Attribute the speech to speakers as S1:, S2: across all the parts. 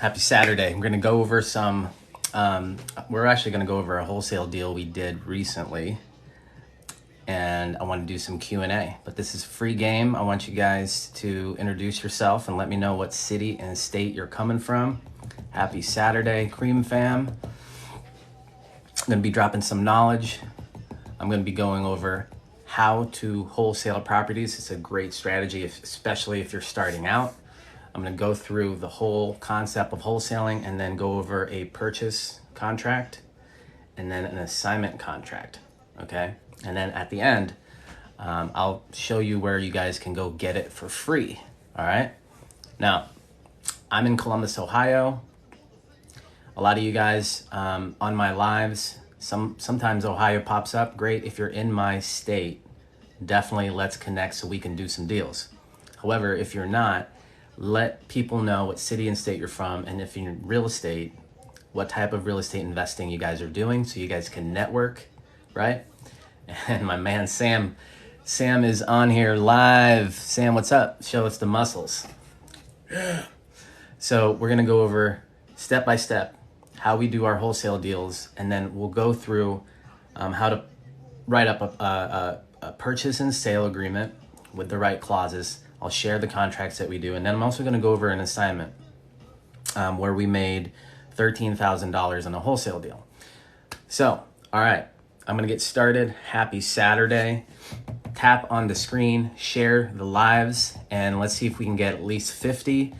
S1: Happy Saturday. I'm going to go over we're actually going to go over a wholesale deal we did recently. And I want to do some Q&A, but this is a free game. I want you guys to introduce yourself and let me know what city and state you're coming from. Happy Saturday, Cream Fam. I'm going to be dropping some knowledge. I'm going to be going over how to wholesale properties. It's a great strategy, especially if you're starting out. I'm going to go through the whole concept of wholesaling and then go over a purchase contract and then an assignment contract, okay? And then at the end, I'll show you where you guys can go get it for free, all right? Now, I'm in Columbus, Ohio. A lot of you guys on my lives, sometimes Ohio pops up. Great, if you're in my state, definitely let's connect so we can do some deals. However, if you're not, let people know what city and state you're from, and if you're in real estate, what type of real estate investing you guys are doing so you guys can network, right? And my man Sam is on here live. Sam, what's up? Show us the muscles. So we're gonna go over step by step how we do our wholesale deals, and then we'll go through how to write up a purchase and sale agreement with the right clauses. I'll share the contracts that we do, and then I'm also going to go over an assignment where we made $13,000 on a wholesale deal. So, all right, I'm going to get started. Happy Saturday. Tap on the screen, share the lives, and let's see if we can get at least 50.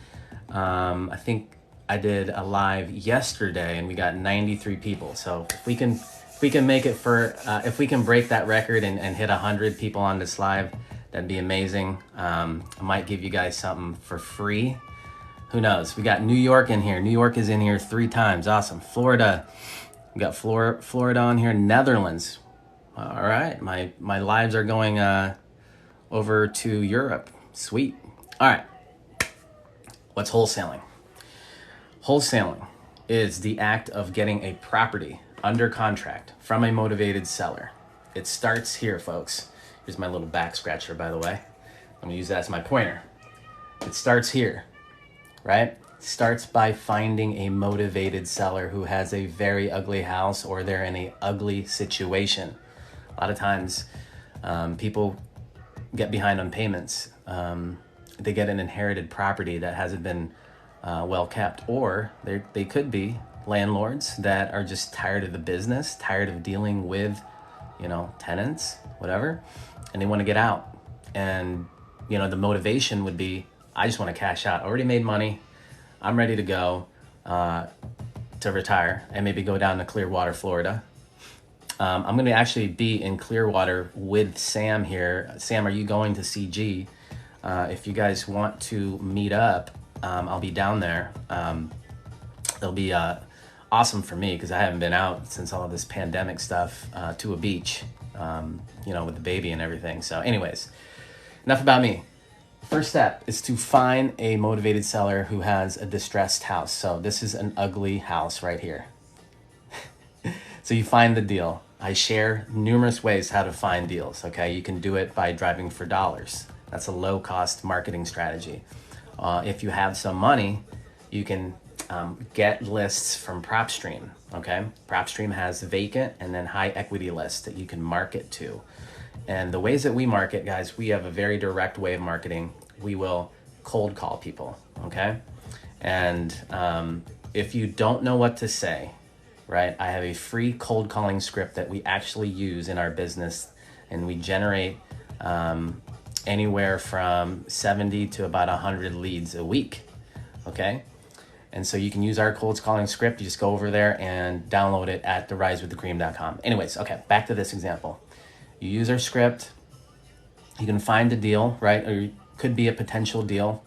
S1: I think I did a live yesterday, and we got 93 people. So if we can make it for, if we can break that record and hit 100 people on this live, that'd be amazing. I might give you guys something for free. Who knows? We got New York in here. New York is in here 3 times. Awesome. Florida. We got Florida on here. Netherlands. All right. My lives are going over to Europe. Sweet. All right. What's wholesaling? Wholesaling is the act of getting a property under contract from a motivated seller. It starts here, folks. Here's my little back scratcher, by the way. I'm gonna use that as my pointer. It starts here, right? It starts by finding a motivated seller who has a very ugly house or they're in a ugly situation. A lot of times, people get behind on payments. They get an inherited property that hasn't been well kept, or they could be landlords that are just tired of the business, tired of dealing with, tenants, whatever, and they want to get out. And, the motivation would be, I just want to cash out. I already made money. I'm ready to go to retire and maybe go down to Clearwater, Florida. I'm going to actually be in Clearwater with Sam here. Sam, are you going to CG? If you guys want to meet up, I'll be down there. It'll be awesome for me because I haven't been out since all of this pandemic stuff to a beach, with the baby and everything. So anyways, enough about me. First step is to find a motivated seller who has a distressed house. So this is an ugly house right here. So you find the deal. I share numerous ways how to find deals, okay? You can do it by driving for dollars. That's a low-cost marketing strategy. If you have some money, you can get lists from PropStream, okay? PropStream has vacant and then high equity lists that you can market to. And the ways that we market, guys, we have a very direct way of marketing. We will cold call people, okay? And if you don't know what to say, right, I have a free cold calling script that we actually use in our business, and we generate anywhere from 70 to about 100 leads a week, okay? And so you can use our cold calling script. You just go over there and download it at therisewiththecream.com. Anyways, okay, back to this example. You use our script, you can find a deal, right? Or it could be a potential deal.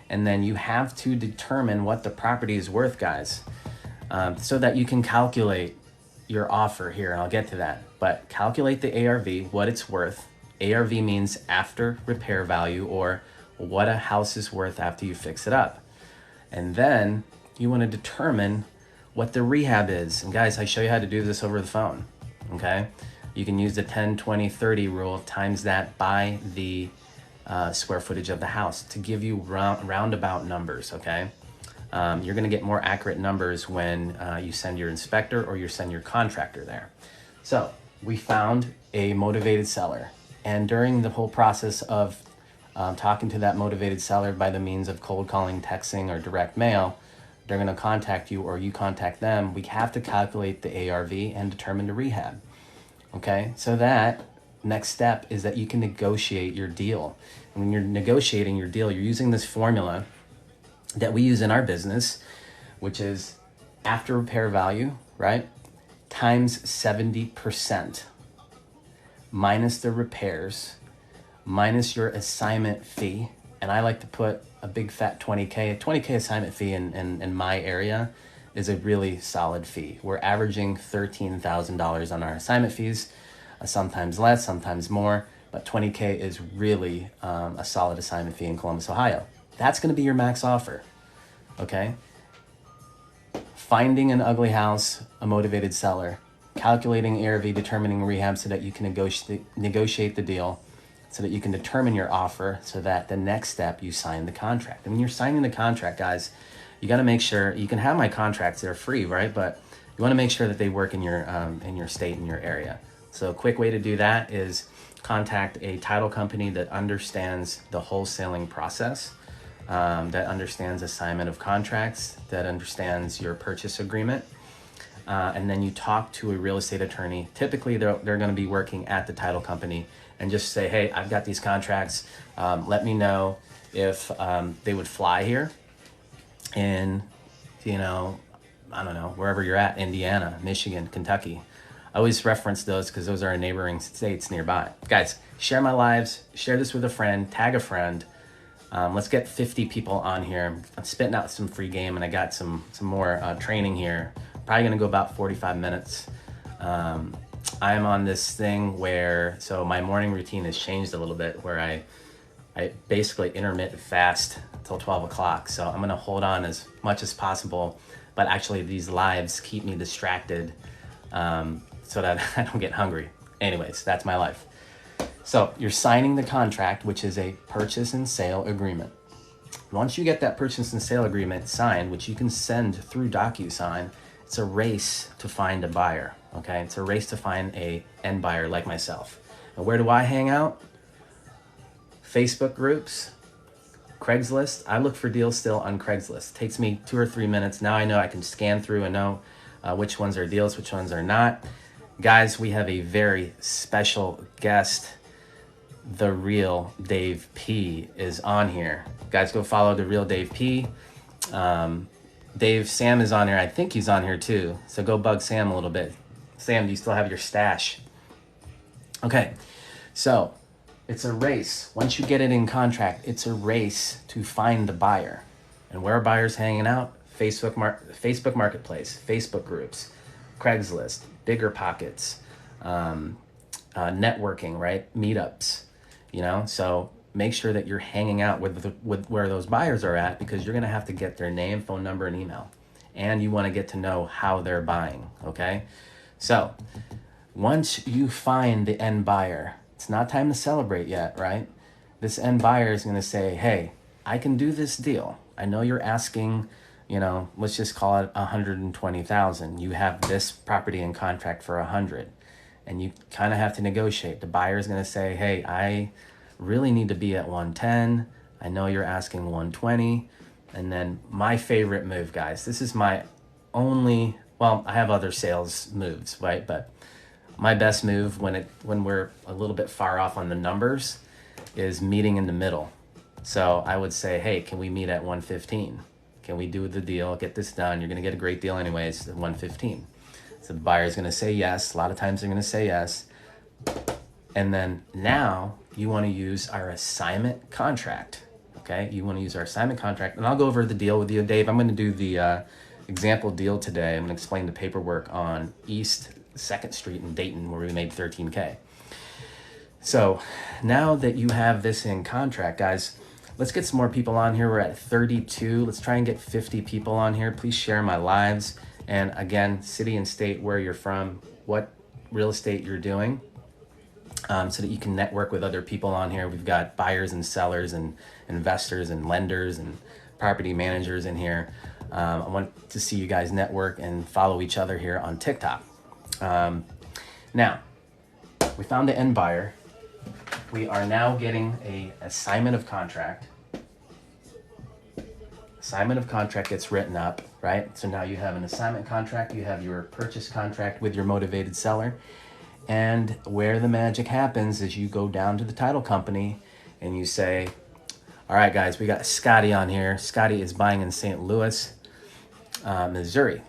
S1: And then you have to determine what the property is worth, guys, so that you can calculate your offer here. And I'll get to that. But calculate the ARV, what it's worth. ARV means after repair value, or what a house is worth after you fix it up. And then you want to determine what the rehab is. And guys, I show you how to do this over the phone, okay? You can use the 10, 20, 30 rule, times that by the square footage of the house to give you roundabout numbers, okay? You're going to get more accurate numbers when you send your inspector or you send your contractor there. So we found a motivated seller, and during the whole process of talking to that motivated seller by the means of cold calling, texting, or direct mail, they're going to contact you or you contact them. We have to calculate the ARV and determine the rehab. Okay, so that next step is that you can negotiate your deal. And when you're negotiating your deal, you're using this formula that we use in our business, which is after repair value, right, times 70% minus the repairs minus your assignment fee. And I like to put a big fat 20K. A 20K assignment fee in my area is a really solid fee. We're averaging $13,000 on our assignment fees, sometimes less, sometimes more, but 20K is really a solid assignment fee in Columbus, Ohio. That's going to be your max offer, okay? Finding an ugly house, a motivated seller, calculating ARV, determining rehab so that you can negotiate the deal, so that you can determine your offer, so that the next step you sign the contract. And when you're signing the contract, guys, you got to make sure you can have my contracts; they're free, right? But you want to make sure that they work in your state, in your area. So a quick way to do that is contact a title company that understands the wholesaling process, that understands assignment of contracts, that understands your purchase agreement. And then you talk to a real estate attorney. Typically, they're going to be working at the title company, and just say, hey, I've got these contracts. Let me know if they would fly here in, I don't know, wherever you're at, Indiana, Michigan, Kentucky. I always reference those because those are neighboring states nearby. Guys, share my lives, share this with a friend, tag a friend. Let's get 50 people on here. I'm spitting out some free game, and I got some more training here. Probably gonna go about 45 minutes. I'm on this thing where, so my morning routine has changed a little bit, where I basically intermittent fast till 12 o'clock. So I'm gonna hold on as much as possible, but actually these lives keep me distracted so that I don't get hungry. Anyways, that's my life. So you're signing the contract, which is a purchase and sale agreement. Once you get that purchase and sale agreement signed, which you can send through DocuSign, it's a race to find a buyer, okay? It's a race to find a end buyer like myself. And where do I hang out? Facebook groups, Craigslist. I look for deals still on Craigslist. It takes me 2 or 3 minutes. Now I know I can scan through and know which ones are deals, which ones are not. Guys, we have a very special guest. The Real Dave P is on here. Guys, go follow The Real Dave P. Sam is on here. I think he's on here too. So go bug Sam a little bit. Sam, do you still have your stash? Okay, so it's a race. Once you get it in contract, it's a race to find the buyer. And where are buyers hanging out? Facebook Marketplace, Facebook groups, Craigslist, Bigger Pockets, networking, right? Meetups, So make sure that you're hanging out with where those buyers are at, because you're going to have to get their name, phone number, and email. And you want to get to know how they're buying, okay? So once you find the end buyer, it's not time to celebrate yet, right? This end buyer is going to say, hey, I can do this deal. I know you're asking, let's just call it 120,000. You have this property in contract for 100, and you kind of have to negotiate. The buyer is going to say, hey, I really need to be at 110. I know you're asking 120. And then my favorite move, guys, this is my only, I have other sales moves, right? But my best move when we're a little bit far off on the numbers is meeting in the middle. So I would say, hey, can we meet at 115? Can we do the deal, get this done? You're going to get a great deal anyways at 115. So the buyer's going to say yes. A lot of times they're going to say yes. And then now you want to use our assignment contract, okay? You want to use our assignment contract. And I'll go over the deal with you, Dave. I'm going to do the example deal today. I'm going to explain the paperwork on East 2nd Street in Dayton, where we made 13K. So now that you have this in contract, guys, let's get some more people on here. We're at 32. Let's try and get 50 people on here. Please share my lives. And again, city and state where you're from, what real estate you're doing, so that you can network with other people on here. We've got buyers and sellers and investors and lenders and property managers in here. I want to see you guys network and follow each other here on TikTok. Now, we found the end buyer. We are now getting a assignment of contract. Assignment of contract gets written up, right? So now you have an assignment contract, you have your purchase contract with your motivated seller. And where the magic happens is you go down to the title company and you say, all right, guys, we got Scotty on here. Scotty is buying in St. Louis, Missouri.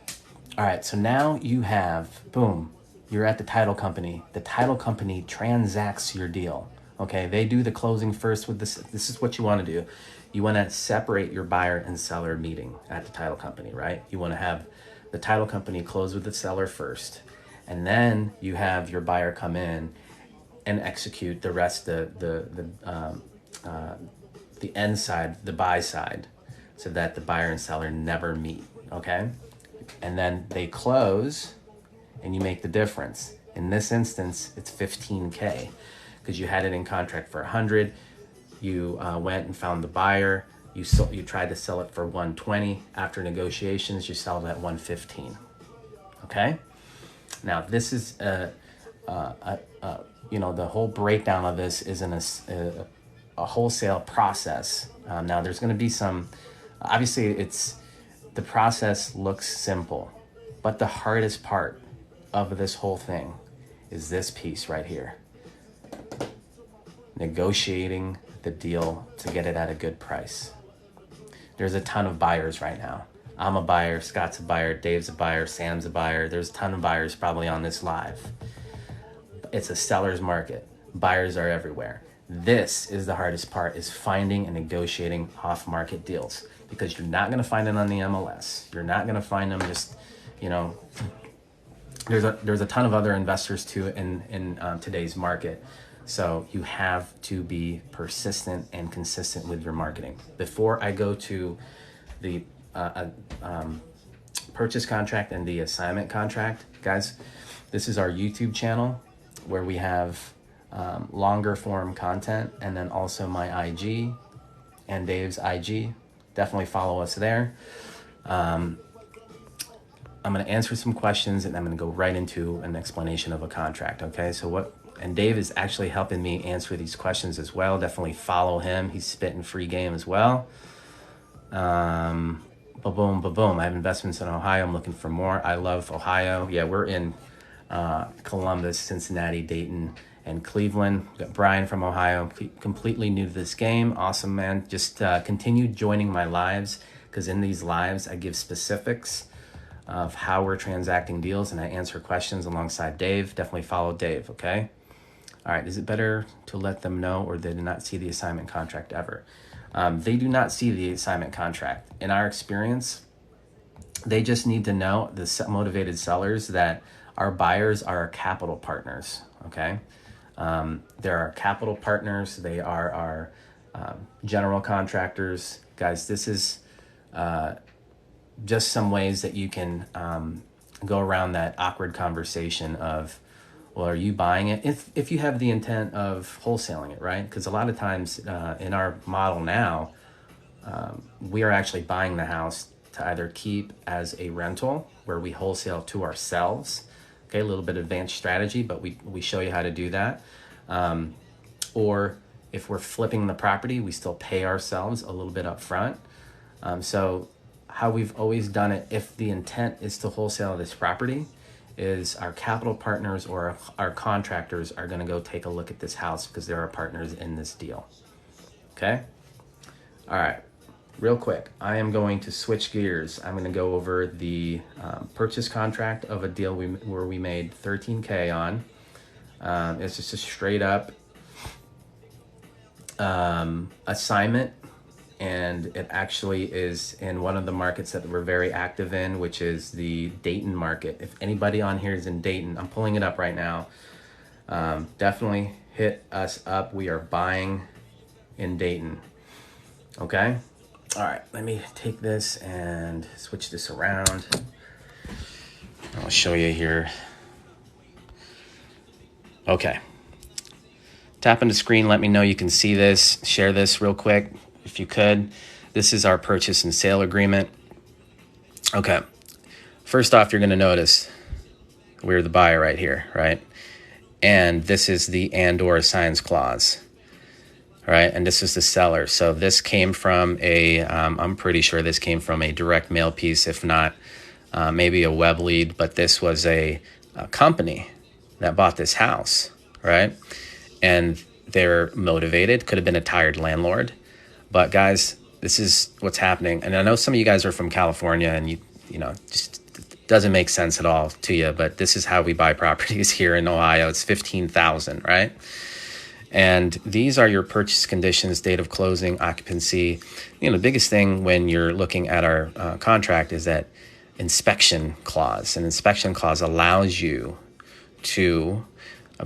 S1: All right, so now you have, boom, you're at the title company. The title company transacts your deal. Okay, they do the closing first with this. This is what you want to do. You want to separate your buyer and seller meeting at the title company, right? You want to have the title company close with the seller first, and then you have your buyer come in and execute the rest, the end side, the buy side, so that the buyer and seller never meet, okay? And then they close, and you make the difference. In this instance, it's $15K. Because you had it in contract for 100, you went and found the buyer, you tried to sell it for 120. After negotiations, you sell it at 115. Okay. Now this is the whole breakdown of this is in a wholesale process. Now there's going to be some. Obviously, the process looks simple, but the hardest part of this whole thing is this piece right here. Negotiating the deal to get it at a good price. There's a ton of buyers right now. I'm a buyer, Scott's a buyer, Dave's a buyer, Sam's a buyer. There's a ton of buyers probably on this live. It's a seller's market. Buyers are everywhere. This is the hardest part, is finding and negotiating off-market deals, because you're not going to find it on the MLS. You're not going to find them just, there's a ton of other investors too in today's market. So you have to be persistent and consistent with your marketing. Before I go to the purchase contract and the assignment contract, guys, this is our YouTube channel where we have longer form content, and then also my IG and Dave's IG. Definitely follow us there. I'm going to answer some questions, and I'm going to go right into an explanation of a contract. Okay, and Dave is actually helping me answer these questions as well. Definitely follow him. He's spitting free game as well. Ba-boom, ba-boom. I have investments in Ohio. I'm looking for more. I love Ohio. Yeah, we're in Columbus, Cincinnati, Dayton, and Cleveland. We've got Brian from Ohio, completely new to this game. Awesome, man. Just continue joining my lives, because in these lives, I give specifics of how we're transacting deals, and I answer questions alongside Dave. Definitely follow Dave, okay? All right, is it better to let them know, or they do not see the assignment contract ever? They do not see the assignment contract. In our experience, they just need to know, the motivated sellers, that our buyers are our capital partners, okay? They're our capital partners. They are our general contractors. Guys, this is just some ways that you can go around that awkward conversation of, well, are you buying it? If you have the intent of wholesaling it, right? Because a lot of times in our model now, we are actually buying the house to either keep as a rental, where we wholesale to ourselves. Okay, a little bit advanced strategy, but we show you how to do that. Or if we're flipping the property, we still pay ourselves a little bit up front. So how we've always done it, if the intent is to wholesale this property, is our capital partners or our contractors are going to go take a look at this house, because they're our partners in this deal. Okay? All right. Real quick, I am going to switch gears. I'm going to go over the purchase contract of a deal where we made $13K on. It's just a straight up assignment, and it actually is in one of the markets that we're very active in, which is the Dayton market. If anybody on here is in Dayton, I'm pulling it up right now. Definitely hit us up. We are buying in Dayton. Okay? All right, let me take this and switch this around. I'll show you here. Okay. Tap on the screen, let me know you can see this. Share this real quick if you could. This is our purchase and sale agreement. Okay. First off, you're going to notice we're the buyer right here, right? And this is the and/or assigns clause, right? And this is the seller. So this came from I'm pretty sure this came from a direct mail piece, if not maybe a web lead, but this was a company that bought this house, right? And they're motivated, could have been a tired landlord. But guys, this is what's happening. And I know some of you guys are from California and you know, just doesn't make sense at all to you, but this is how we buy properties here in Ohio. It's 15,000, right? And these are your purchase conditions, date of closing, occupancy. You know, the biggest thing when you're looking at our contract is that inspection clause. An inspection clause allows you to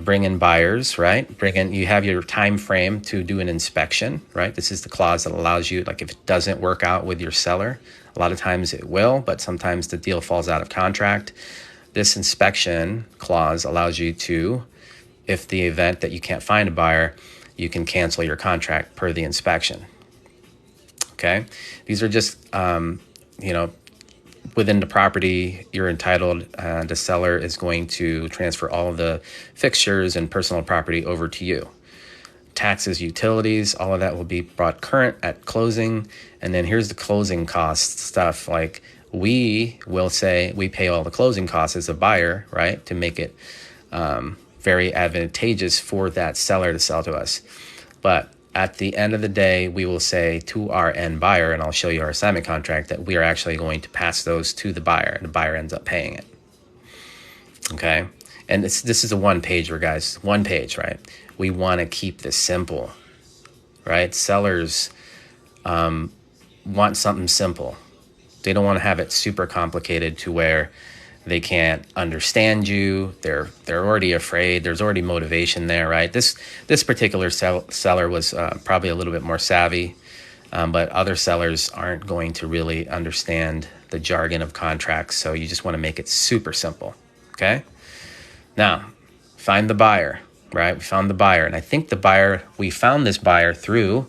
S1: bring in buyers, right? You have your time frame to do an inspection, right? This is the clause that allows you, like if it doesn't work out with your seller, a lot of times it will, but sometimes the deal falls out of contract. This inspection clause allows you to, if the event that you can't find a buyer, you can cancel your contract per the inspection. Okay? These are just, within the property, you're entitled, the seller is going to transfer all of the fixtures and personal property over to you. Taxes, utilities, all of that will be brought current at closing. And then here's the closing cost stuff. Like we will say we pay all the closing costs as a buyer, right? To make it very advantageous for that seller to sell to us. But at the end of the day, we will say to our end buyer, and I'll show you our assignment contract, that we are actually going to pass those to the buyer, and the buyer ends up paying it. Okay? And this is a one-pager, guys. One page, right? We want to keep this simple, right? Sellers want something simple. They don't want to have it super complicated to where they can't understand you. They're already afraid. There's already motivation there, right? This particular seller was probably a little bit more savvy, but other sellers aren't going to really understand the jargon of contracts. So you just want to make it super simple, okay? Now, find the buyer, right? We found the buyer, and I think we found this buyer through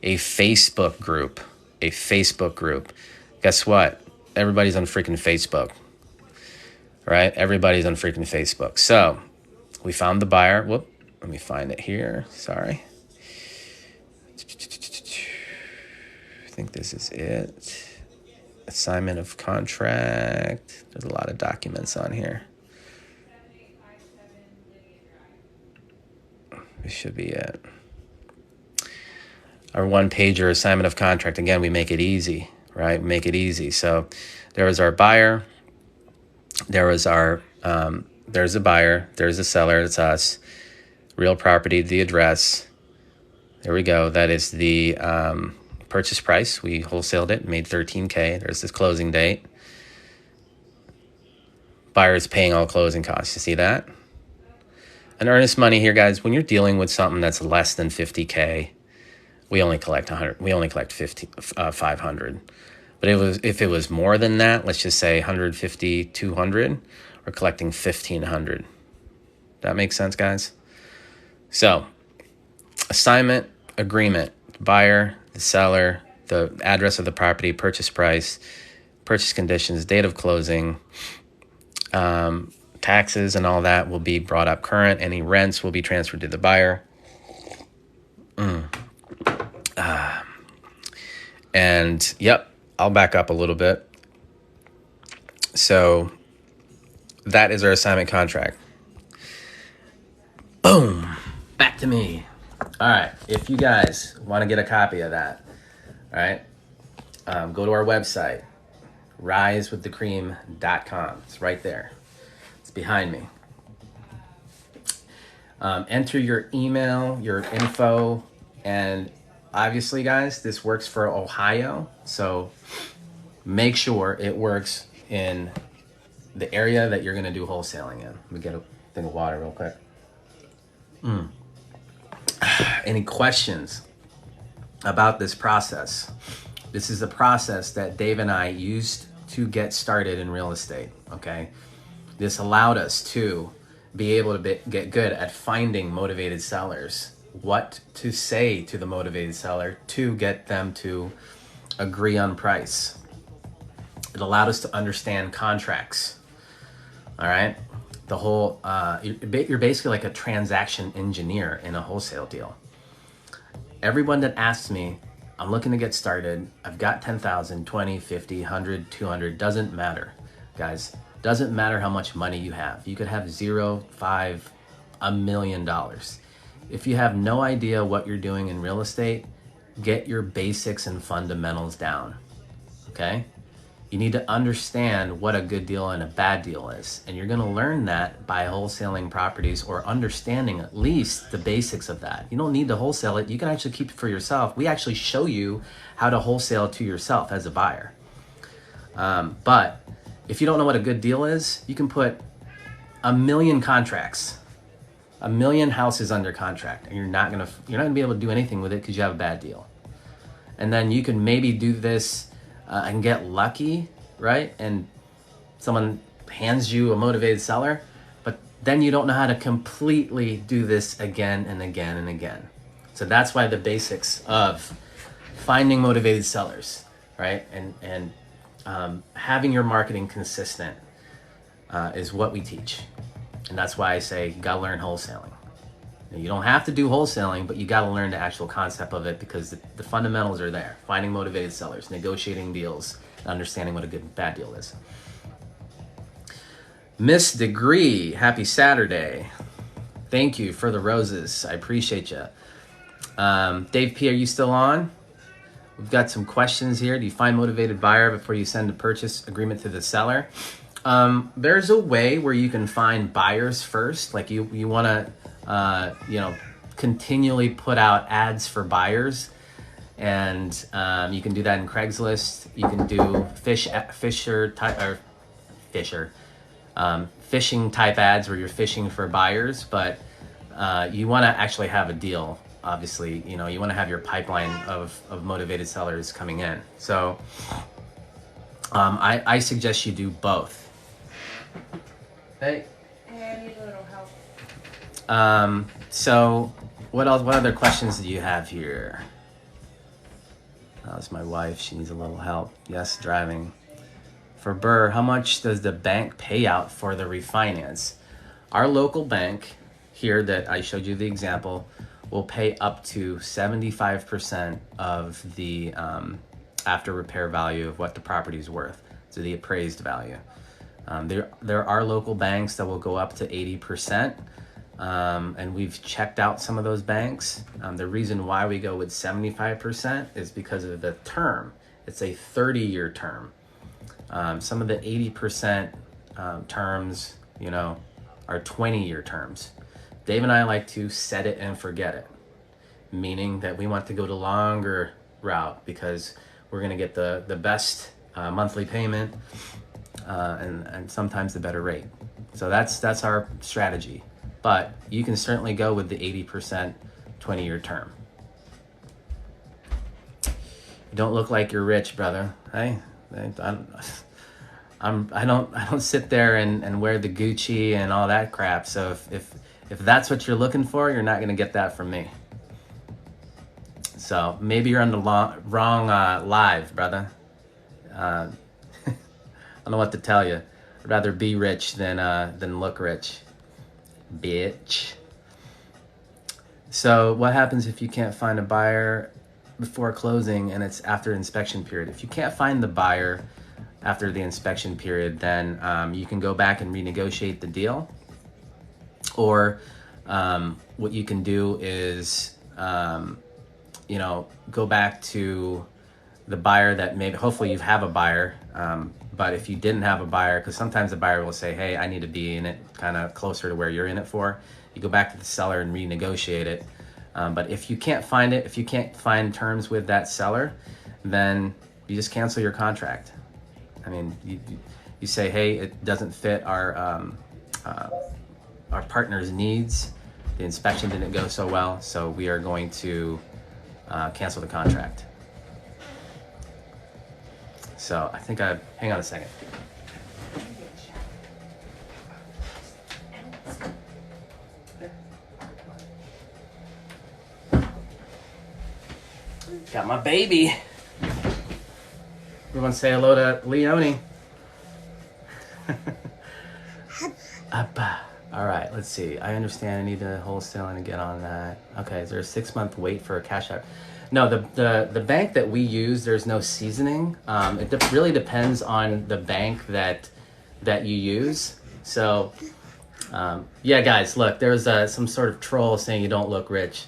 S1: a Facebook group. Guess what? Everybody's on freaking Facebook. Right? Everybody's on freaking Facebook. So we found the buyer. Whoop. Let me find it here. Sorry. I think this is it. Assignment of contract. There's a lot of documents on here. This should be it. Our one-pager assignment of contract. Again, we make it easy, right? We make it easy. So there was our buyer. There was there's a buyer, there's a seller, it's us. Real property, the address. There we go. That is the purchase price. We wholesaled it, made $13K. There's this closing date. Buyer is paying all closing costs. You see that? And earnest money here, guys, when you're dealing with something that's less than $50K, we only collect 100. We only collect 500. But if it was more than that, let's just say 150, 200, we're collecting 1,500. That makes sense, guys? So, assignment, agreement, buyer, the seller, the address of the property, purchase price, purchase conditions, date of closing, taxes and all that will be brought up current. Any rents will be transferred to the buyer. And yep. I'll back up a little bit. So that is our assignment contract. Boom. Back to me. All right. If you guys want to get a copy of that, all right, go to our website, risewiththecream.com. It's right there. It's behind me. Enter your email, your info, and obviously, guys, this works for Ohio, so make sure it works in the area that you're going to do wholesaling in. Let me get a thing of water real quick. Any questions about this process? This is the process that Dave and I used to get started in real estate, okay? This allowed us to be able to get good at finding motivated sellers, what to say to the motivated seller to get them to agree on price. It allowed us to understand contracts. All right. The whole, you're basically like a transaction engineer in a wholesale deal. Everyone that asks me, I'm looking to get started, I've got 10,000, 20, 50, 100, 200, doesn't matter, guys. Doesn't matter how much money you have. You could have 0, 5, $1 million. If you have no idea what you're doing in real estate, get your basics and fundamentals down, okay? You need to understand what a good deal and a bad deal is. And you're gonna learn that by wholesaling properties or understanding at least the basics of that. You don't need to wholesale it. You can actually keep it for yourself. We actually show you how to wholesale to yourself as a buyer. But if you don't know what a good deal is, you can put 1 million contracts, 1 million houses under contract, and you're not gonna be able to do anything with it because you have a bad deal. And then you can maybe do this and get lucky, right? And someone hands you a motivated seller, but then you don't know how to completely do this again and again and again. So that's why the basics of finding motivated sellers, right? And having your marketing consistent is what we teach. And that's why I say you gotta learn wholesaling. You don't have to do wholesaling, but you got to learn the actual concept of it because the fundamentals are there. Finding motivated sellers, negotiating deals, and understanding what a good and bad deal is. Miss Degree, happy Saturday. Thank you for the roses. I appreciate you. Dave P, are you still on? We've got some questions here. Do you find motivated buyer before you send a purchase agreement to the seller? There's a way where you can find buyers first. Like you want to continually put out ads for buyers, and you can do that in Craigslist. You can do phishing type ads where you're fishing for buyers, but you want to actually have a deal. Obviously, you want to have your pipeline of motivated sellers coming in. So I suggest you do both. Hey.
S2: I need a little help.
S1: So what else? What other questions do you have here? That's my wife. She needs a little help. Yes, driving. For Burr, how much does the bank pay out for the refinance? Our local bank here that I showed you the example will pay up to 75% of the after repair value of what the property is worth, so the appraised value. There are local banks that will go up to 80%. And we've checked out some of those banks. The reason why we go with 75% is because of the term. It's a 30-year term. Some of the 80% terms, are 20-year terms. Dave and I like to set it and forget it, meaning that we want to go the longer route because we're going to get the best monthly payment and sometimes the better rate. So that's our strategy. But you can certainly go with the 80% 20-year term. You don't look like you're rich, brother. I don't sit there and wear the Gucci and all that crap. So if that's what you're looking for, you're not gonna get that from me. So maybe you're on the wrong live, brother. I don't know what to tell you. I'd rather be rich than look rich. Bitch. So what happens if you can't find a buyer before closing and it's after inspection period? If you can't find the buyer after the inspection period, then you can go back and renegotiate the deal. Or what you can do is go back to the buyer that maybe, hopefully you have a buyer, but if you didn't have a buyer, because sometimes the buyer will say, hey, I need to be in it kind of closer to where you're in it for, you go back to the seller and renegotiate it. But if you can't find it, if you can't find terms with that seller, then you just cancel your contract. I mean, you say, hey, it doesn't fit our partner's needs. The inspection didn't go so well, so we are going to cancel the contract. So I think hang on a second. Got my baby. Everyone say hello to Leonie. Appa. All right, let's see. I understand. I need to wholesale and get on that. Okay, is there a 6-month wait for a cash out? No, the bank that we use, there's no seasoning. Really depends on the bank that you use. So, yeah, guys, look, there's some sort of troll saying you don't look rich.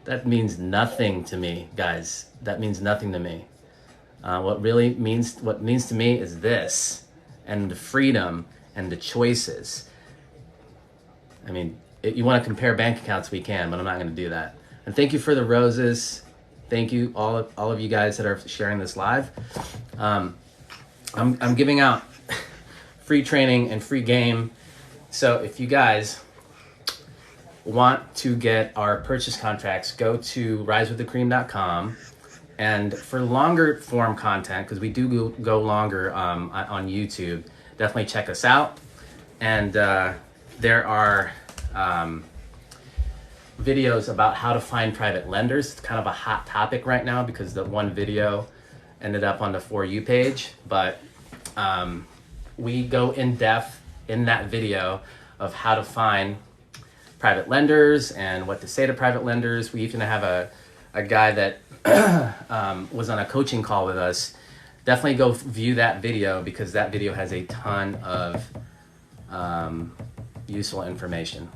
S1: That means nothing to me, guys. That means nothing to me. What means to me is this, and the freedom and the choices. I mean, if you want to compare bank accounts, we can, but I'm not going to do that. And thank you for the roses. Thank you all of you guys that are sharing this live. I'm giving out free training and free game. So if you guys want to get our purchase contracts, go to risewiththecream.com. And for longer form content, because we do go longer on YouTube, definitely check us out. And there are videos about how to find private lenders. It's kind of a hot topic right now because the one video ended up on the For You page. But we go in depth in that video of how to find private lenders and what to say to private lenders. We even have a guy that was on a coaching call with us. Definitely go view that video because that video has a ton of useful information.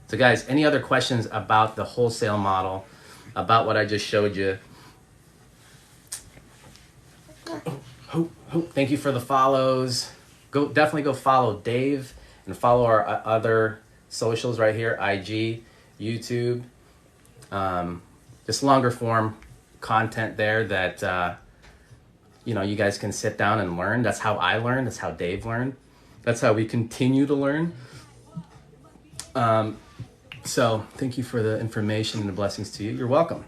S1: So guys, any other questions about the wholesale model, about what I just showed you? Thank you for the follows. Definitely go follow Dave and follow our other socials right here, IG, YouTube. Just longer form content there that you guys can sit down and learn. That's how I learned. That's how Dave learned. That's how we continue to learn. So thank you for the information and the blessings to you. You're welcome.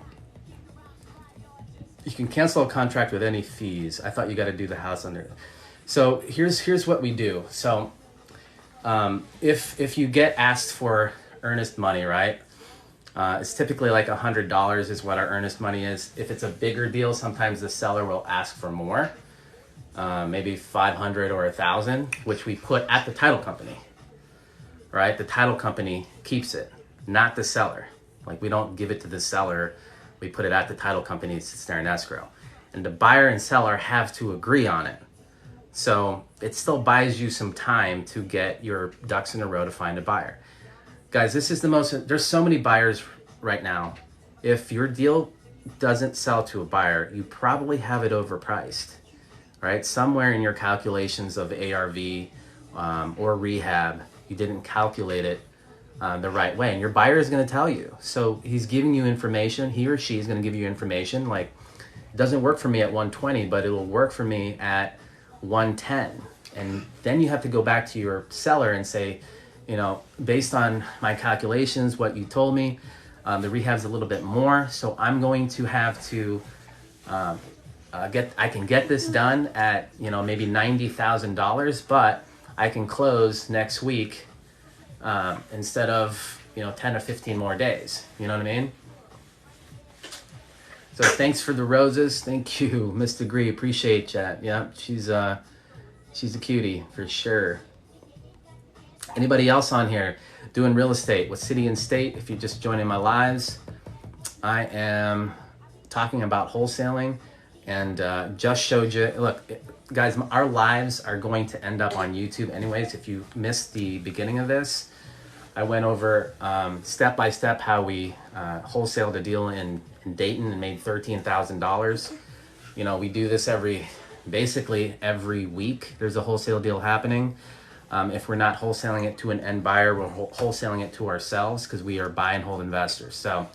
S1: You can cancel a contract with any fees. I thought you got to do the house under. So here's what we do. So if you get asked for earnest money, right? It's typically like $100 is what our earnest money is. If it's a bigger deal, sometimes the seller will ask for more, maybe 500 or 1,000, which we put at the title company, right? The title company keeps it, not the seller. Like we don't give it to the seller. We put it at the title company. It sits there in escrow. And the buyer and seller have to agree on it. So it still buys you some time to get your ducks in a row to find a buyer. Guys, this is there's so many buyers right now. If your deal doesn't sell to a buyer, you probably have it overpriced, right? Somewhere in your calculations of ARV or rehab, you didn't calculate it the right way. And your buyer is going to tell you. So he's giving you information. He or she is going to give you information like, it doesn't work for me at 120, but it will work for me at 110. And then you have to go back to your seller and say, based on my calculations, what you told me, the rehab's a little bit more. So I'm going to have to I can get this done at, maybe $90,000, but I can close next week instead of, 10 or 15 more days. You know what I mean? So thanks for the roses. Thank you, Miss Degree. Appreciate that. Yeah, she's a cutie for sure. Anybody else on here doing real estate? What city and state? If you're just joining my lives, I am talking about wholesaling and just showed you. Look, guys, our lives are going to end up on YouTube anyways. If you missed the beginning of this, I went over step by step how we wholesaled a deal in Dayton and made $13,000. We do this basically every week. There's a wholesale deal happening. If we're not wholesaling it to an end buyer, we're wholesaling it to ourselves because we are buy and hold investors. So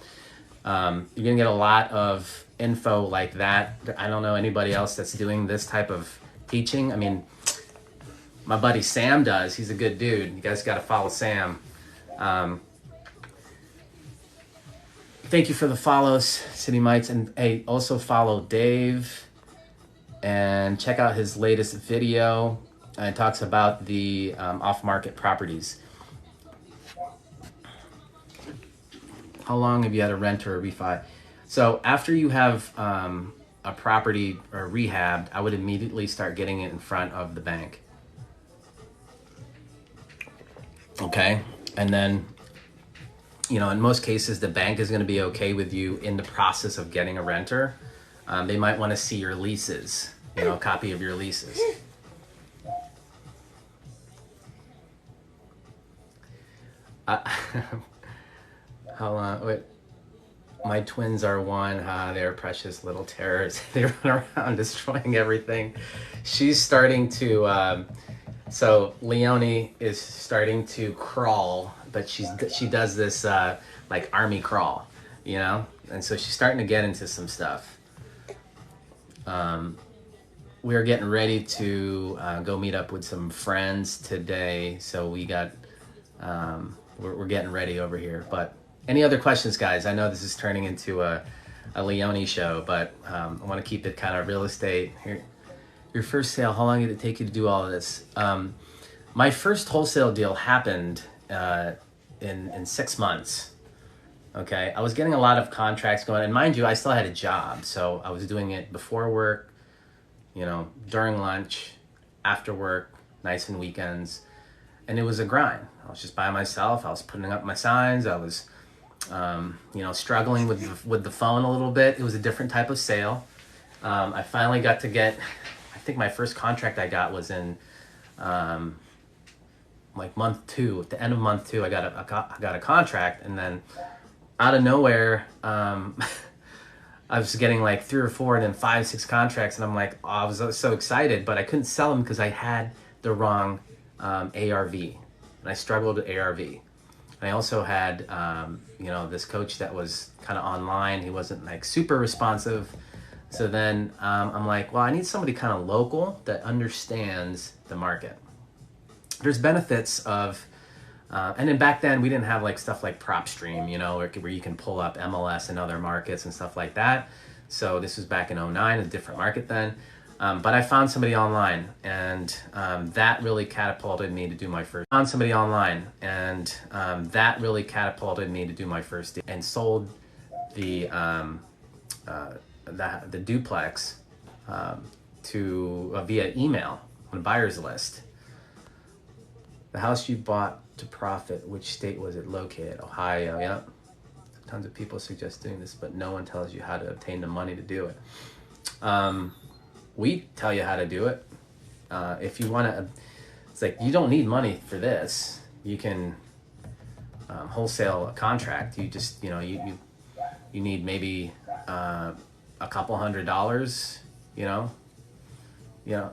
S1: you're gonna get a lot of info like that. I don't know anybody else that's doing this type of teaching. I mean, my buddy Sam does. He's a good dude. You guys got to follow Sam. Thank you for the follows, City Mites, and hey, also follow Dave and check out his latest video. It talks about the off-market properties. How long have you had a rent or a refi? So after you have a property or rehabbed, I would immediately start getting it in front of the bank. Okay, and then, you know, in most cases, the bank is going to be okay with you in the process of getting a renter. They might want to see your leases, you know, a copy of your leases. Hold on, wait. My twins are one. They're precious little terrors. They run around destroying everything. She's starting to. So Leonie is starting to crawl, but she does this like army crawl, you know, and so she's starting to get into some stuff. We're getting ready to go meet up with some friends today, so we got we're getting ready over here. But any other questions, guys? I know this is turning into a Leonie show, but I want to keep it kind of real estate. Here, your first sale, how long did it take you to do all of this? My first wholesale deal happened in 6 months. Okay, I was getting a lot of contracts going, and mind you, I still had a job, so I was doing it before work, you know, during lunch, after work, nights and weekends, and it was a grind. I was just by myself. I was putting up my signs. I was, you know, struggling with the phone a little bit. It was a different type of sale. I finally got to get, I think my first contract I got was in like month 2. At the end of month 2, I got a contract, and then out of nowhere, I was getting like 3 or 4 and then 5, 6 contracts, and I'm like, oh, I was so excited, but I couldn't sell them because I had the wrong ARV, and I struggled with ARV. And I also had, you know, this coach that was kind of online. He wasn't like super responsive. So then I'm like, well, I need somebody kind of local that understands the market. There's benefits of, and then back then we didn't have like stuff like PropStream, you know, where you can pull up MLS and other markets and stuff like that. So this was back in 2009, a different market then. But I found somebody online, and that really catapulted me to do my first. Found somebody online, and that really catapulted me to do my first deal, and sold the duplex to via email on a buyer's list. The house you bought to profit, which state was it located? Ohio. Yep. Tons of people suggest doing this, but no one tells you how to obtain the money to do it. We tell you how to do it. If you want to, it's like, you don't need money for this. You can wholesale a contract. You just, you know, you need maybe a couple $100, you know.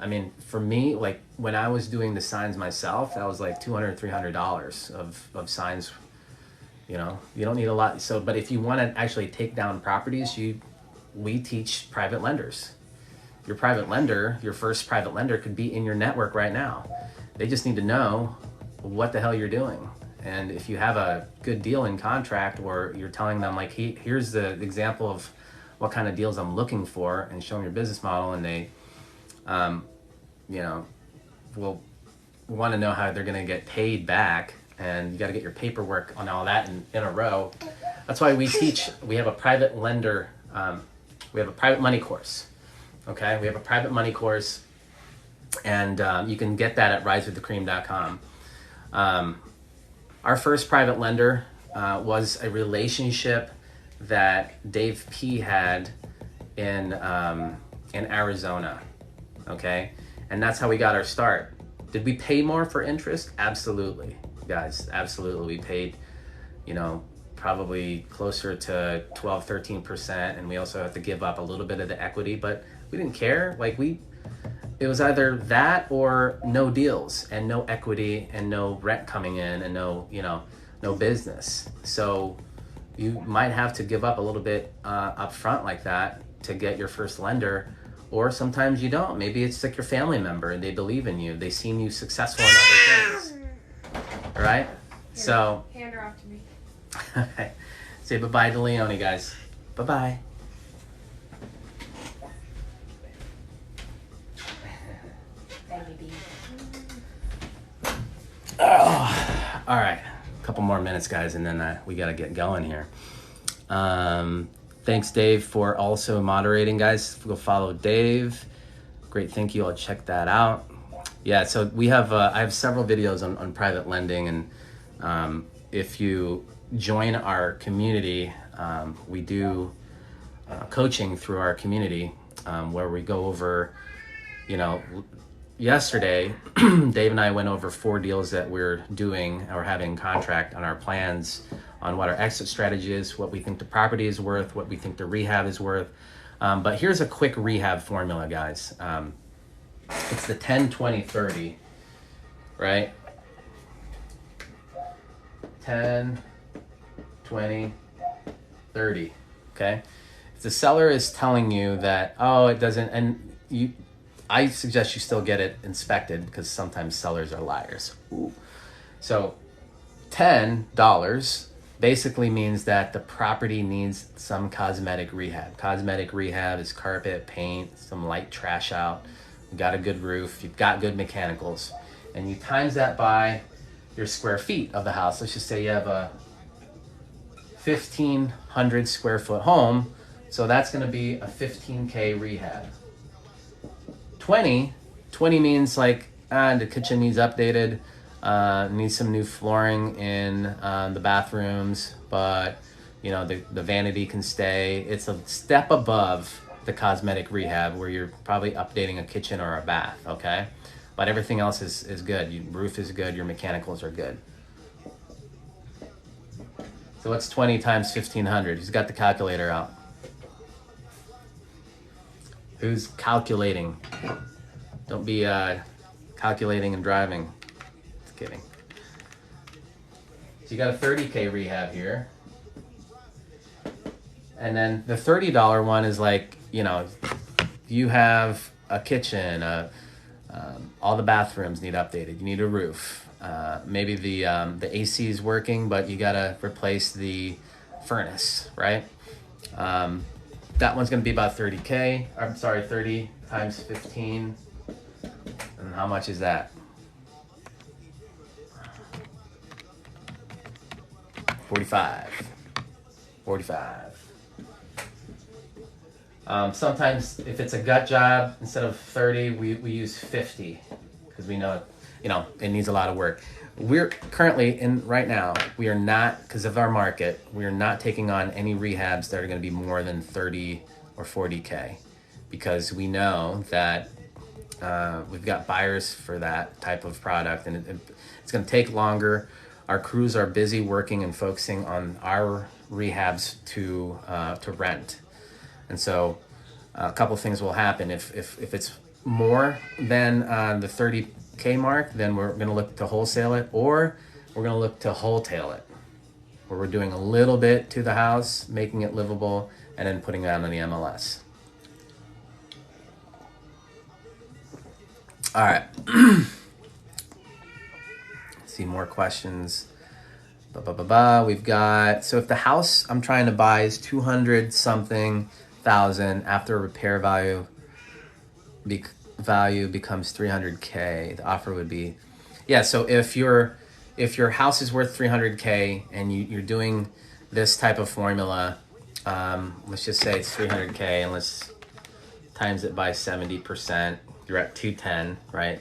S1: I mean, for me, like when I was doing the signs myself, that was like $200, $300 of signs. You know, you don't need a lot. So, but if you want to actually take down properties, we teach private lenders. Your private lender, your first private lender could be in your network right now. They just need to know what the hell you're doing. And if you have a good deal in contract, or you're telling them like, here's the example of what kind of deals I'm looking for, and show them your business model, and they, you know, will want to know how they're going to get paid back, and you got to get your paperwork on all that in a row. That's why we teach. We have a private lender. We have a private money course. Okay, we have a private money course, and you can get that at risewiththecream.com. Our first private lender was a relationship that Dave P had in Arizona. Okay, and that's how we got our start. Did we pay more for interest? Absolutely, guys, absolutely. We paid, you know, probably closer to 12, 13%, and we also have to give up a little bit of the equity, but we didn't care. Like it was either that or no deals and no equity and no rent coming in and no, you know, no business. So you might have to give up a little bit up front like that to get your first lender, or sometimes you don't. Maybe it's like your family member and they believe in you. They've seen you successful in other things. All right? So
S2: Hand her off to me.
S1: okay. Say bye-bye to Leonie, guys. Bye-bye. Oh, all right. A couple more minutes, guys, and then we got to get going here. Thanks, Dave, for also moderating, guys. Go follow Dave. Great, thank you. I'll check that out. Yeah, so we have I have several videos on private lending, and if you join our community, we do coaching through our community, where we go over, yesterday, Dave and I went over 4 deals that we're doing or having contract on our plans on what our exit strategy is, what we think the property is worth, what we think the rehab is worth. But here's a quick rehab formula, guys. It's the 10, 20, 30, right? 10, 20, 30, okay? If the seller is telling you that, oh, it doesn't, and I suggest you still get it inspected because sometimes sellers are liars. Ooh. So $10 basically means that the property needs some cosmetic rehab. Cosmetic rehab is carpet, paint, some light trash out. You've got a good roof, you've got good mechanicals, and you times that by your square feet of the house. Let's just say you have a 1,500 square foot home, so that's going to be a 15K rehab. 20 means like the kitchen needs updated, needs some new flooring in the bathrooms, but the vanity can stay. It's a step above the cosmetic rehab where you're probably updating a kitchen or a bath, okay? But everything else is good. Your roof is good, your mechanicals are good. So what's 20 times 1,500? Who's got the calculator out? Who's calculating? Don't be calculating and driving. Just kidding. So you got a 30K rehab here. And then the $30 one is like, you have a kitchen, all the bathrooms need updated. You need a roof. Maybe the AC is working, but you gotta replace the furnace, right? That one's gonna be about 30K. I'm sorry, 30 times 15. And how much is that? 45. Sometimes if it's a gut job, instead of 30, we use 50 because we know, it needs a lot of work. We're currently right now, we are not, because of our market, we are not taking on any rehabs that are going to be more than 30 or 40K because we know that we've got buyers for that type of product, and it's going to take longer. Our crews are busy working and focusing on our rehabs to rent. And so a couple things will happen. If it's more than the 30K mark, then we're going to look to wholesale it, or we're going to look to wholetail it, where we're doing a little bit to the house, making it livable, and then putting it out on the MLS. All right. Let's see more questions. We've got, so if the house I'm trying to buy is 200 something thousand, after repair value becomes 300K, the offer would be, so if your house is worth 300K and you're doing this type of formula, let's just say it's 300K and let's times it by 70%, you're at 210, right?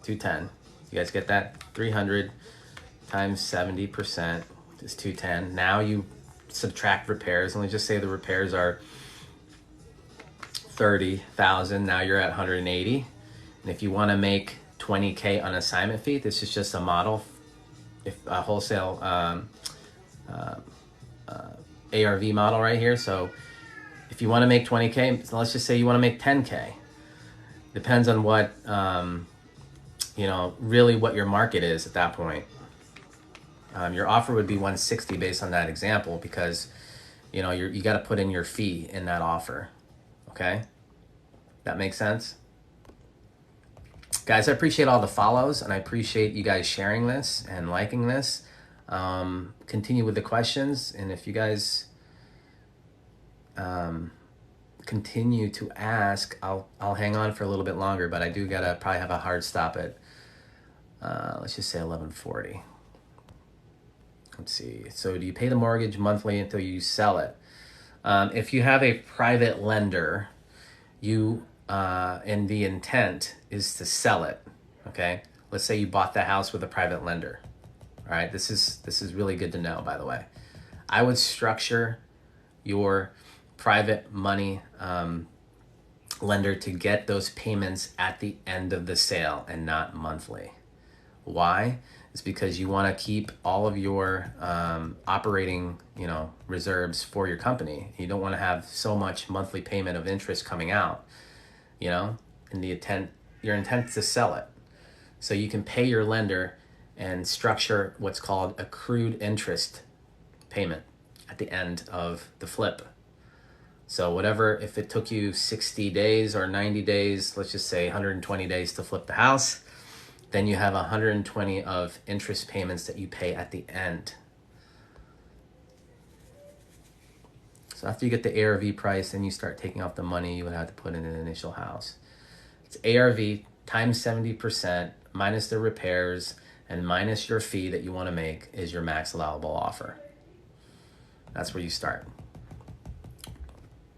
S1: 210. You guys get that? 300 times 70% is 210. Now you subtract repairs, and let's just say the repairs are 30,000. Now you're at 180. And if you want to make 20K on assignment fee, this is just a model. If a wholesale ARV model right here. So if you want to make 20K, so let's just say you want to make 10K. Depends on what, really what your market is at that point. Your offer would be 160 based on that example because, you got to put in your fee in that offer. Okay? That makes sense? Guys, I appreciate all the follows, and I appreciate you guys sharing this and liking this. Continue with the questions, and if you guys continue to ask, I'll hang on for a little bit longer, but I do gotta probably have a hard stop at let's just say 11:40. Let's see. So do you pay the mortgage monthly until you sell it? If you have a private lender, you and the intent is to sell it. Okay, let's say you bought the house with a private lender. All right, this is really good to know, by the way. I would structure your private money lender to get those payments at the end of the sale and not monthly. Why? It's because you want to keep all of your operating, reserves for your company. You don't want to have so much monthly payment of interest coming out, and your intent is to sell it. So you can pay your lender and structure what's called accrued interest payment at the end of the flip. So whatever, if it took you 60 days or 90 days, let's just say 120 days to flip the house, then you have 120 of interest payments that you pay at the end. So after you get the ARV price, then you start taking off the money you would have to put in an initial house. It's ARV times 70% minus the repairs and minus your fee that you want to make is your max allowable offer. That's where you start.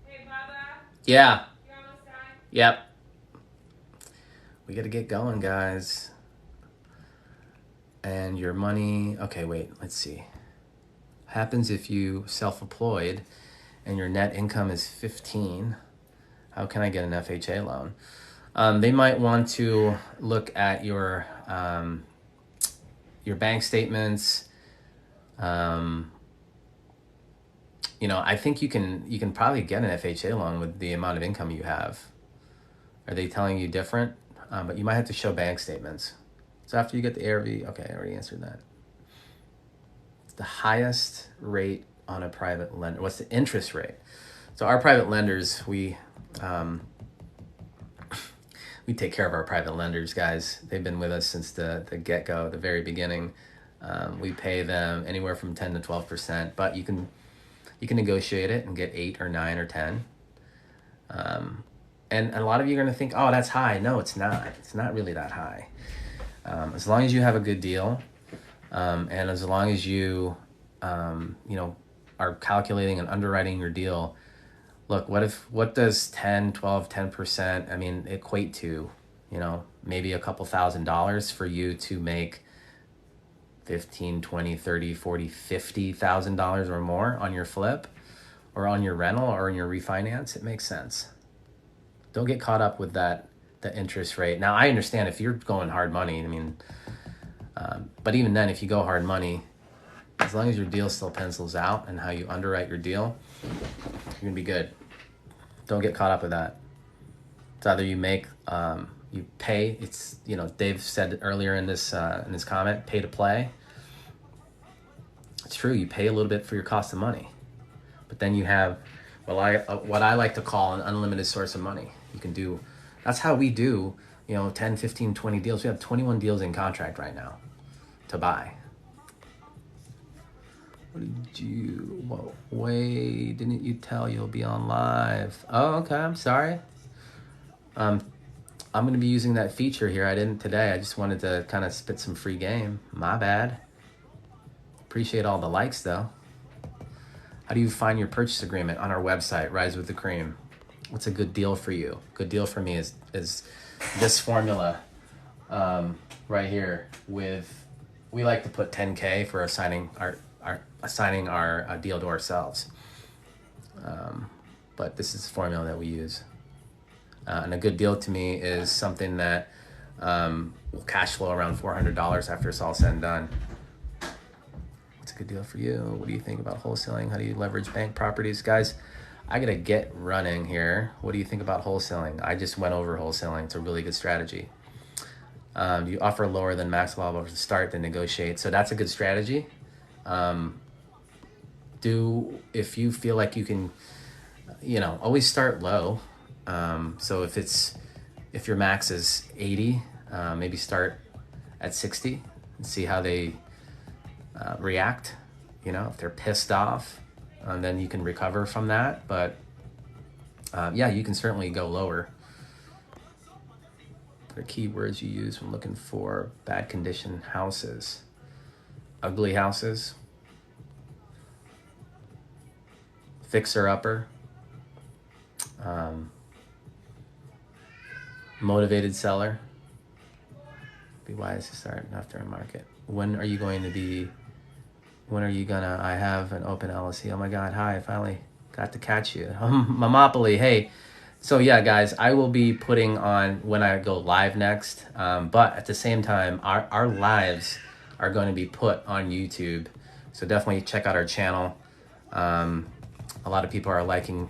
S2: Hey, Baba.
S1: Yeah.
S2: You almost done?
S1: Yep. We got to get going, guys. And your money, okay, wait, let's see. Happens if you self-employed and your net income is 15. How can I get an FHA loan? They might want to look at your bank statements. I think you can probably get an FHA loan with the amount of income you have. Are they telling you different? But you might have to show bank statements. So after you get the ARV, okay, I already answered that. It's the highest rate on a private lender. What's the interest rate? So our private lenders, we take care of our private lenders, guys. They've been with us since the get-go, the very beginning. We pay them anywhere from 10 to 12%, but you can negotiate it and get 8 or 9 or 10. And a lot of you are going to think, oh, that's high. No, it's not. It's not really that high. As long as you have a good deal, and as long as you, are calculating and underwriting your deal. Look, what does 10, 12, 10%, equate to, maybe a couple $1,000s for you to make $15, $20, $30, $40, $50,000 or more on your flip or on your rental or in your refinance. It makes sense. Don't get caught up with the interest rate. Now, I understand if you're going hard money, but even then, if you go hard money, as long as your deal still pencils out and how you underwrite your deal, you're gonna be good. Don't get caught up with that. It's either you make, you pay. It's, Dave said earlier in this comment, pay to play. It's true. You pay a little bit for your cost of money, but then you have, what I like to call an unlimited source of money. You can do. That's how we do, 10, 15, 20 deals. We have 21 deals in contract right now to buy. Wait, didn't you tell you'll be on live? Oh, okay, I'm sorry. I'm going to be using that feature here. I didn't today. I just wanted to kind of spit some free game. My bad. Appreciate all the likes, though. How do you find your purchase agreement? On our website, Rise with the Cream. What's a good deal for you? Good deal for me is this formula right here. We like to put 10K for assigning our deal to ourselves. But this is the formula that we use. And a good deal to me is something that will cash flow around $400 after it's all said and done. What's a good deal for you? What do you think about wholesaling? How do you leverage bank properties? Guys, I gotta get running here. What do you think about wholesaling? I just went over wholesaling. It's a really good strategy. You offer lower than max allowable to start, then negotiate. So that's a good strategy. If you feel like you can, always start low. So if your max is 80, maybe start at 60 and see how they react. If they're pissed off, then you can recover from that. But you can certainly go lower. What are keywords you use when looking for bad condition houses? Ugly houses. fixer-upper, motivated seller. Be wise to start after a market. When are you gonna, I have an open LLC. Oh my God, hi, I finally got to catch you. Momopoly, hey. So yeah, guys, I will be putting on when I go live next. But at the same time, our lives are going to be put on YouTube. So definitely check out our channel. A lot of people are liking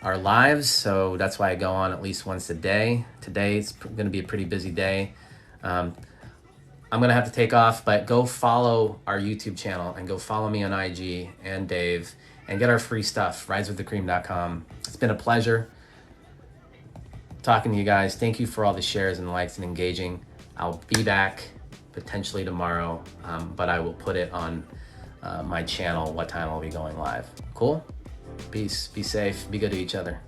S1: our lives, so that's why I go on at least once a day. Today it's going to be a pretty busy day. I'm going to have to take off, but go follow our YouTube channel and go follow me on IG and Dave and get our free stuff, rideswiththecream.com. It's been a pleasure talking to you guys. Thank you for all the shares and likes and engaging. I'll be back potentially tomorrow, but I will put it on my channel what time I'll be going live. Cool? Peace, be safe, be good to each other.